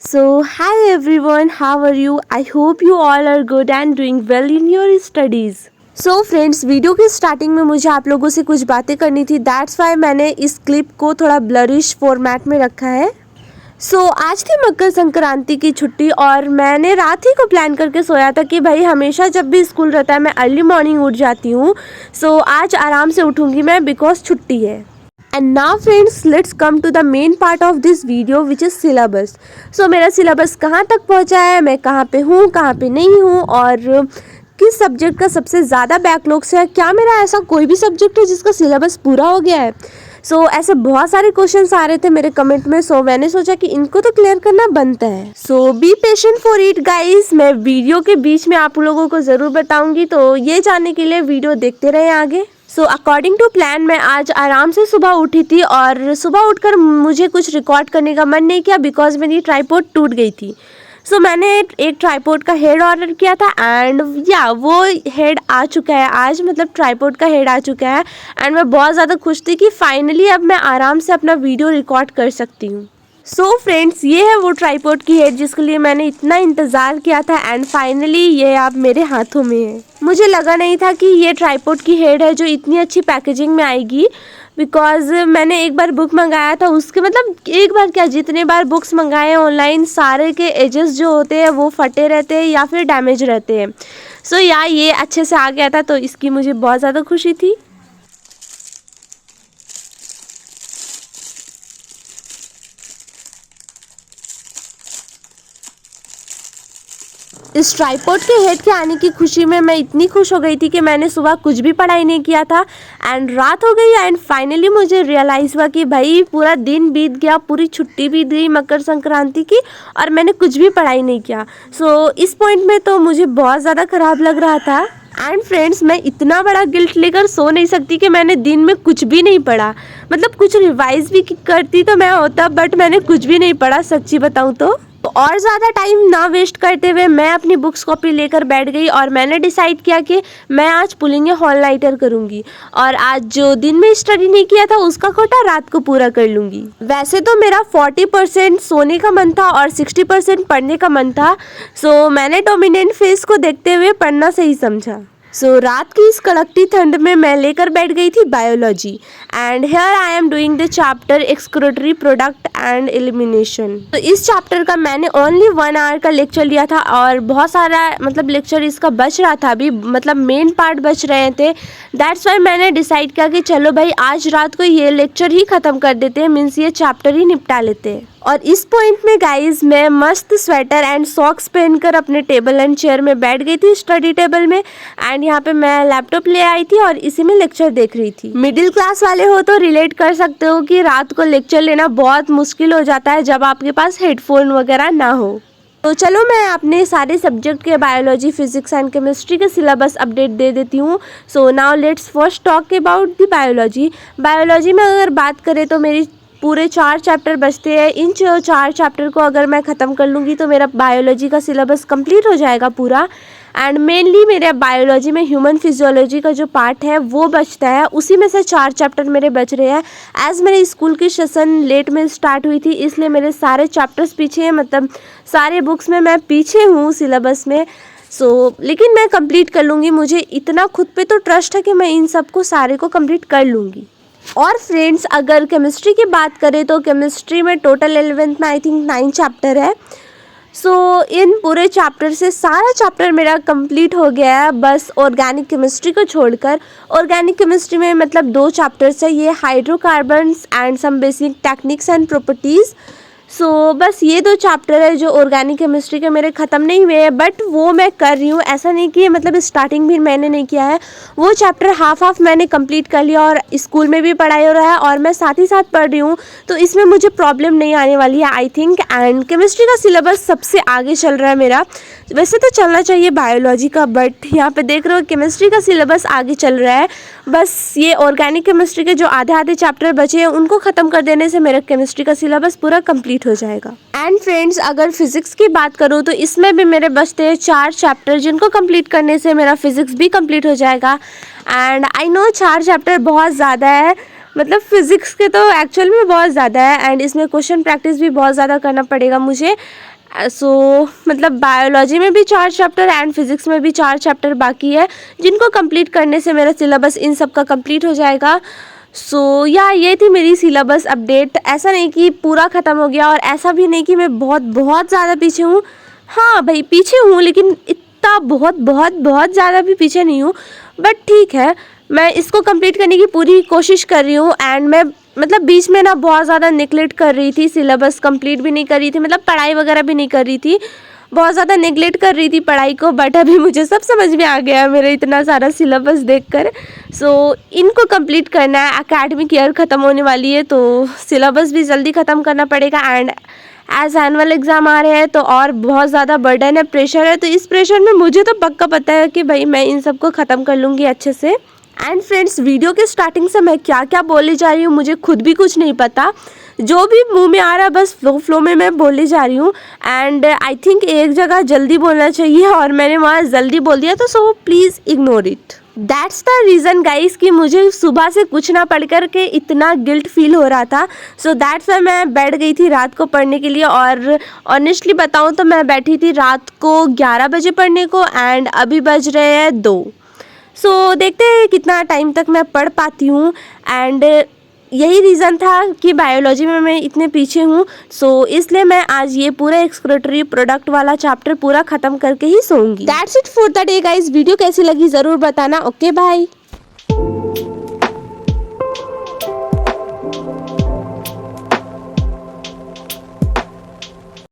So, hi everyone, how are you? I hope you all are good and doing well in your studies. So friends, video की starting में मुझे आप लोगों से कुछ बातें करनी थी, दैट्स वाई मैंने इस क्लिप को थोड़ा ब्लरिश फॉर्मेट में रखा है। आज थी मकर संक्रांति की छुट्टी और मैंने रात ही को प्लान करके सोया था कि भाई हमेशा जब भी स्कूल रहता है मैं अर्ली मॉर्निंग उठ जाती हूँ। आज आराम से उठूँगी मैं बिकॉज छुट्टी है। And now friends, let's come to the main part of this video which is syllabus. मेरा सिलेबस कहाँ तक पहुँचा है, मैं कहाँ पे हूँ, कहाँ पे नहीं हूँ और किस सब्जेक्ट का सबसे ज़्यादा बैकलॉग्स है, क्या मेरा ऐसा कोई भी सब्जेक्ट है जिसका सिलेबस पूरा हो गया है। ऐसे बहुत सारे क्वेश्चंस आ रहे थे मेरे कमेंट में, मैंने सोचा कि इनको तो क्लियर करना बनता है। Be patient for it guys, मैं वीडियो के बीच में आप लोगों को ज़रूर बताऊंगी, तो ये जानने के लिए वीडियो देखते रहे आगे। अकॉर्डिंग टू प्लान मैं आज आराम से सुबह उठी थी और सुबह उठकर मुझे कुछ रिकॉर्ड करने का मन नहीं किया बिकॉज मेरी ट्राइपॉड टूट गई थी। मैंने एक ट्राइपॉड का हेड ऑर्डर किया था एंड वो हेड आ चुका है आज, मतलब ट्राइपॉड का हेड आ चुका है एंड मैं बहुत ज़्यादा खुश थी कि फाइनली अब मैं आराम से अपना वीडियो रिकॉर्ड कर सकती हूँ। फ्रेंड्स, ये है वो ट्राइपॉड की हेड जिसके लिए मैंने इतना इंतज़ार किया था एंड फाइनली ये अब मेरे हाथों में है। मुझे लगा नहीं था कि ये ट्राइपॉड की हेड है जो इतनी अच्छी पैकेजिंग में आएगी, बिकॉज मैंने एक बार बुक मंगाया था, उसके मतलब एक बार क्या जितने बार बुक्स मंगाए हैं ऑनलाइन सारे के एजेस जो होते हैं वो फटे रहते हैं या फिर डैमेज रहते हैं। ये अच्छे से आ गया था तो इसकी मुझे बहुत ज़्यादा खुशी थी। इस ट्राइपॉड के हेड के आने की खुशी में मैं इतनी खुश हो गई थी कि मैंने सुबह कुछ भी पढ़ाई नहीं किया था एंड रात हो गई एंड फाइनली मुझे रियलाइज़ हुआ कि भाई पूरा दिन बीत गया, पूरी छुट्टी बीत गई मकर संक्रांति की और मैंने कुछ भी पढ़ाई नहीं किया। इस पॉइंट में तो मुझे बहुत ज़्यादा ख़राब लग रहा था। एंड फ्रेंड्स, मैं इतना बड़ा गिल्ट लेकर सो नहीं सकती कि मैंने दिन में कुछ भी नहीं पढ़ा, मतलब कुछ रिवाइज भी करती तो मैं होता, बट मैंने कुछ भी नहीं पढ़ा सच्ची बताऊँ तो। और ज़्यादा टाइम ना वेस्ट करते हुए मैं अपनी बुक्स कॉपी लेकर बैठ गई और मैंने डिसाइड किया कि मैं आज पुलिंग हॉल नाइटर करूँगी और आज जो दिन में स्टडी नहीं किया था उसका कोटा रात को पूरा कर लूँगी। वैसे तो मेरा 40% सोने का मन था और 60% पढ़ने का मन था, मैंने डोमिनेंट फेस को देखते हुए पढ़ना सही समझा। रात की इस कड़कती ठंड में मैं लेकर बैठ गई थी biology and here I am doing the chapter excretory product and elimination. इस चैप्टर का मैंने ओनली 1 आवर का लेक्चर लिया था और बहुत सारा मतलब लेक्चर इसका बच रहा था अभी, मतलब मेन पार्ट बच रहे थे। दैट्स वाई मैंने डिसाइड किया कि चलो भाई आज रात को ये लेक्चर ही ख़त्म कर देते हैं, मीन्स ये चैप्टर ही निपटा लेते हैं। और इस पॉइंट में गाइज मैं मस्त स्वेटर एंड सॉक्स पहनकर अपने टेबल एंड चेयर में बैठ गई थी स्टडी टेबल में एंड यहाँ पे मैं लैपटॉप ले आई थी और इसी में लेक्चर देख रही थी। मिडिल क्लास वाले हो तो रिलेट कर सकते हो कि रात को लेक्चर लेना बहुत मुश्किल हो जाता है जब आपके पास हेडफोन वगैरह ना हो। चलो मैं अपने सारे सब्जेक्ट के बायोलॉजी, फिजिक्स एंड केमिस्ट्री के सिलेबस अपडेट दे देती हूँ। Now let's first talk about the biology में अगर बात करें तो मेरी पूरे 4 चैप्टर बचते हैं। इन 4 चैप्टर को अगर मैं ख़त्म कर लूँगी तो मेरा बायोलॉजी का सिलेबस कंप्लीट हो जाएगा पूरा। एंड मेनली मेरे बायोलॉजी में ह्यूमन फिजियोलॉजी का जो पार्ट है वो बचता है, उसी में से 4 चैप्टर मेरे बच रहे हैं। एज़ मेरे स्कूल की सेशन लेट में स्टार्ट हुई थी इसलिए मेरे सारे चैप्टर्स पीछे हैं, मतलब सारे बुक्स में मैं पीछे हूँ सिलेबस में। लेकिन मैं कंप्लीट कर लूँगी, मुझे इतना खुद पे तो ट्रस्ट है कि मैं इन सबको सारे को कंप्लीट कर लूँगी। और फ्रेंड्स, अगर केमिस्ट्री की बात करें तो केमिस्ट्री में टोटल 11th में आई थिंक 9 चैप्टर है। इन पूरे चैप्टर से सारा चैप्टर मेरा कंप्लीट हो गया है, बस ऑर्गेनिक केमिस्ट्री को छोड़कर। ऑर्गेनिक केमिस्ट्री में मतलब 2 चैप्टर्स है, ये hydrocarbons and some basic techniques and properties. बस ये 2 चैप्टर है जो ऑर्गेनिक केमिस्ट्री के मेरे ख़त्म नहीं हुए हैं, बट वो मैं कर रही हूँ, ऐसा नहीं कि मतलब स्टार्टिंग भी मैंने नहीं किया है। वो चैप्टर हाफ मैंने कंप्लीट कर लिया और स्कूल में भी पढ़ाई हो रहा है और मैं साथ ही साथ पढ़ रही हूँ, तो इसमें मुझे प्रॉब्लम नहीं आने वाली है आई थिंक। एंड केमिस्ट्री का सिलेबस सबसे आगे चल रहा है मेरा, वैसे तो चलना चाहिए बायोलॉजी का, बट यहाँ पे देख रहे हो केमिस्ट्री का सिलेबस आगे चल रहा है। बस ये ऑर्गेनिक केमिस्ट्री के जो आधे चैप्टर बचे हैं उनको ख़त्म कर देने से मेरा केमिस्ट्री का सिलेबस पूरा कंप्लीट हो जाएगा। एंड फ्रेंड्स, अगर फिजिक्स की बात करूँ तो इसमें भी मेरे बचते हैं 4 चैप्टर जिनको कंप्लीट करने से मेरा फिजिक्स भी कंप्लीट हो जाएगा। एंड आई नो 4 चैप्टर बहुत ज़्यादा है, मतलब फिजिक्स के तो एक्चुअल में बहुत ज़्यादा है एंड इसमें क्वेश्चन प्रैक्टिस भी बहुत ज़्यादा करना पड़ेगा मुझे। सो मतलब बायोलॉजी में भी 4 चैप्टर एंड फिजिक्स में भी 4 चैप्टर बाकी है, जिनको कंप्लीट करने से मेरा सिलेबस इन सब का कंप्लीट हो जाएगा। सो ये थी मेरी सिलेबस अपडेट। ऐसा नहीं कि पूरा ख़त्म हो गया और ऐसा भी नहीं कि मैं बहुत बहुत ज़्यादा पीछे हूँ। हाँ भाई पीछे हूँ, लेकिन इतना बहुत बहुत बहुत ज़्यादा भी पीछे नहीं हूँ। बट ठीक है, मैं इसको कंप्लीट करने की पूरी कोशिश कर रही हूँ। एंड मैं मतलब बीच में ना बहुत ज़्यादा निगलेक्ट कर रही थी, सिलेबस कंप्लीट भी नहीं कर रही थी, मतलब पढ़ाई वगैरह भी नहीं कर रही थी, बहुत ज़्यादा नेगलेक्ट कर रही थी पढ़ाई को। बट अभी मुझे सब समझ में आ गया मेरा इतना सारा सिलेबस देखकर। सो इनको कंप्लीट करना है। एकेडमिक ईयर ख़त्म होने वाली है तो सिलेबस भी जल्दी ख़त्म करना पड़ेगा। एंड एज एनुअल एग्ज़ाम आ रहे हैं तो और बहुत ज़्यादा बर्डन है, प्रेशर है। तो इस प्रेशर में मुझे तो पक्का पता है कि भाई मैं इन सबको ख़त्म कर लूँगी अच्छे से। एंड फ्रेंड्स, वीडियो के स्टार्टिंग से मैं क्या क्या बोले जा रही हूँ मुझे खुद भी कुछ नहीं पता, जो भी मुंह में आ रहा है बस फ्लो में मैं बोले जा रही हूँ। एंड आई थिंक एक जगह जल्दी बोलना चाहिए और मैंने वहाँ जल्दी बोल दिया, तो so please ignore it. That's the reason guys कि मुझे सुबह से कुछ ना पढ़ कर के इतना गिल्ट फील हो रहा था। सो दैट्स वाई मैं बैठ गई थी रात को पढ़ने के लिए। और ऑनेस्टली बताऊँ तो मैं बैठी थी रात को 11 बजे पढ़ने को, एंड अभी बज रहे हैं 2। सो देखते हैं कितना टाइम तक मैं पढ़ पाती हूँ। एंड यही रीज़न था कि बायोलॉजी में मैं इतने पीछे हूँ। सो इसलिए मैं आज ये पूरा एक्सक्रीटरी प्रोडक्ट वाला चैप्टर पूरा ख़त्म करके ही सोऊंगी। That's it for the day guys. Video कैसी लगी ज़रूर बताना। Okay bye.